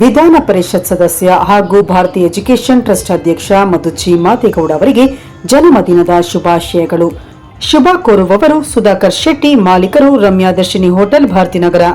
ವಿಧಾನ ಪರಿಷತ್ ಸದಸ್ಯ ಹಾಗೂ ಭಾರತೀಯ ಎಜುಕೇಷನ್ ಟ್ರಸ್ಟ್ ಅಧ್ಯಕ್ಷ ಮಧುಚಿ ಮಾದೇಗೌಡ ಅವರಿಗೆ ಜನ್ಮದಿನದ ಶುಭಾಶಯಗಳು. ಶುಭ ಕೋರುವವರು ಸುಧಾಕರ್ ಶೆಟ್ಟಿ, ಮಾಲೀಕರು ರಮ್ಯಾ ದರ್ಶಿನಿ ಹೋಟೆಲ್, ಭಾರತೀನಗರ.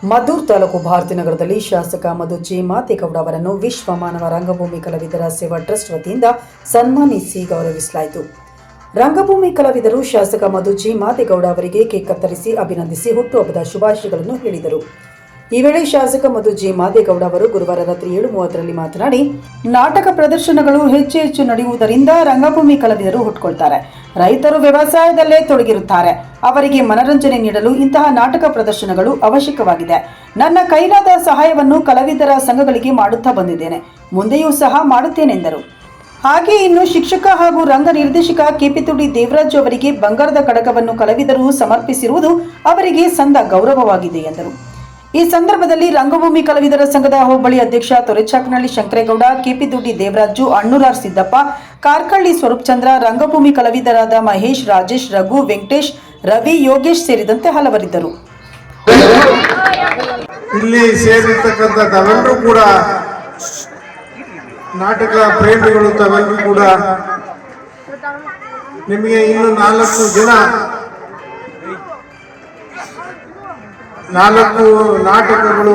ಮದ್ದೂರು ತಾಲೂಕು ಭಾರತೀನಗರದಲ್ಲಿ ಶಾಸಕ ಮಧುಚಿ ಮಾದೇಗೌಡ ಅವರನ್ನು ವಿಶ್ವ ಮಾನವ ರಂಗಭೂಮಿ ಕಲಾವಿದರ ಸೇವಾ ಟ್ರಸ್ಟ್ ವತಿಯಿಂದ ಸನ್ಮಾನಿಸಿ ಗೌರವಿಸಲಾಯಿತು. ರಂಗಭೂಮಿ ಕಲಾವಿದರು ಶಾಸಕ ಮಧುಚಿ ಮಾದೇಗೌಡ ಅವರಿಗೆ ಕೇಕ್ ಕತ್ತರಿಸಿ ಅಭಿನಂದಿಸಿ ಹುಟ್ಟುಹಬ್ಬದ ಶುಭಾಶಯಗಳನ್ನು ಹೇಳಿದರು. ಈ ವೇಳೆ ಶಾಸಕ ಮಧುಚಿ ಮಾದೇಗೌಡ ಅವರು ಗುರುವಾರ ರಾತ್ರಿ 7:30ರಲ್ಲಿ ಮಾತನಾಡಿ, ನಾಟಕ ಪ್ರದರ್ಶನಗಳು ಹೆಚ್ಚು ನಡೆಯುವುದರಿಂದ ರಂಗಭೂಮಿ ಕಲಾವಿದರು ಹುಟ್ಟುಕೊಳ್ತಾರೆ. ರೈತರು ವ್ಯವಸಾಯದಲ್ಲೇ ತೊಡಗಿರುತ್ತಾರೆ. ಅವರಿಗೆ ಮನರಂಜನೆ ನೀಡಲು ಇಂತಹ ನಾಟಕ ಪ್ರದರ್ಶನಗಳು ಅವಶ್ಯಕವಾಗಿದೆ. ನನ್ನ ಕೈಲಾದ ಸಹಾಯವನ್ನು ಕಲಾವಿದರ ಸಂಘಗಳಿಗೆ ಮಾಡುತ್ತಾ ಬಂದಿದ್ದೇನೆ, ಮುಂದೆಯೂ ಸಹ ಮಾಡುತ್ತೇನೆಂದರು. ಹಾಗೆ ಇನ್ನು ಶಿಕ್ಷಕ ಹಾಗೂ ರಂಗ ನಿರ್ದೇಶಕ ಕೆಪಿತುಡಿ ದೇವರಾಜ್ ಅವರಿಗೆ ಬಂಗಾರದ ಕಡಗವನ್ನು ಕಲಾವಿದರು ಸಮರ್ಪಿಸಿರುವುದು ಅವರಿಗೆ ಸಂದ ಗೌರವವಾಗಿದೆ ಎಂದರು. ಈ ಸಂದರ್ಭದಲ್ಲಿ ರಂಗಭೂಮಿ ಕಲಾವಿದರ ಸಂಘದ ಹೋಬಳಿ ಅಧ್ಯಕ್ಷ ತೊರೆಚಾಕನಹಳ್ಳಿ ಶಂಕರೇಗೌಡ, ಕೆಪಿತುಡಿ ದೇವರಾಜು, ಅಣ್ಣೂರಾರ್ ಸಿದ್ದಪ್ಪ, ಕಾರ್ಕಳ್ಳಿ ಸ್ವರೂಪಚಂದ್ರ, ರಂಗಭೂಮಿ ಕಲಾವಿದರಾದ ಮಹೇಶ್, ರಾಜೇಶ್, ರಘು, ವೆಂಕಟೇಶ್, ರವಿ, ಯೋಗೇಶ್ ಸೇರಿದಂತೆ ಹಲವರಿದ್ದರು. ಇಲ್ಲಿ ಸೇರಿರ್ತಕ್ಕಂಥ ತಾವೆಲ್ಲರೂ ಕೂಡ ನಾಟಕ ಪ್ರೇಮಿಗಳು, ತಾವೆಲ್ಲರೂ ಕೂಡ ನಿಮಗೆ ಇನ್ನು 4 ನಾಟಕಗಳು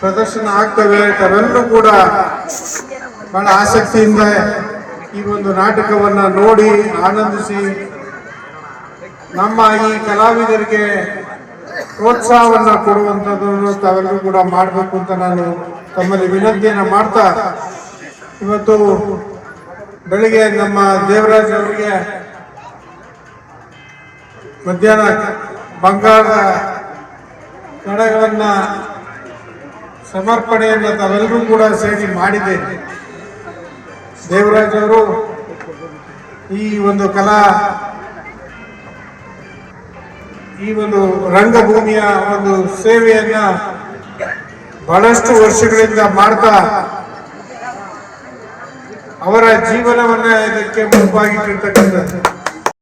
ಪ್ರದರ್ಶನ ಆಗ್ತವೆ. ತಾವೆಲ್ಲರೂ ಕೂಡ ಬಹಳ ಆಸಕ್ತಿಯಿಂದ ಈ ಒಂದು ನಾಟಕವನ್ನು ನೋಡಿ ಆನಂದಿಸಿ ನಮ್ಮ ಈ ಕಲಾವಿದರಿಗೆ ಪ್ರೋತ್ಸಾಹವನ್ನು ಕೊಡುವಂಥದ್ದನ್ನು ತಾವೆಲ್ಲರೂ ಕೂಡ ಮಾಡಬೇಕು ಅಂತ ನಾನು ತಮ್ಮಲ್ಲಿ ವಿನಂತಿಯನ್ನು ಮಾಡ್ತಾ, ಇವತ್ತು ಬೆಳಿಗ್ಗೆ ನಮ್ಮ ದೇವರಾಜ್ ಅವರಿಗೆ ಮಧ್ಯಾಹ್ನ ಬಂಗಾರದ ಕಡಗಳನ್ನು ಸಮರ್ಪಣೆಯನ್ನು ತಾವೆಲ್ಲರೂ ಕೂಡ ಸೇರಿ ಮಾಡಿದ್ದೇವೆ. ದೇವರಾಜ್ ಅವರು ಈ ಒಂದು ರಂಗಭೂಮಿಯ ಒಂದು ಸೇವೆಯನ್ನ ಬಹಳಷ್ಟು ವರ್ಷಗಳಿಂದ ಮಾಡ್ತಾ ಅವರ ಜೀವನವನ್ನ ಇದಕ್ಕೆ ಮುಖ್ಯವಾಗಿಟ್ಟಿರ್ತಕ್ಕಂಥದ್ದು.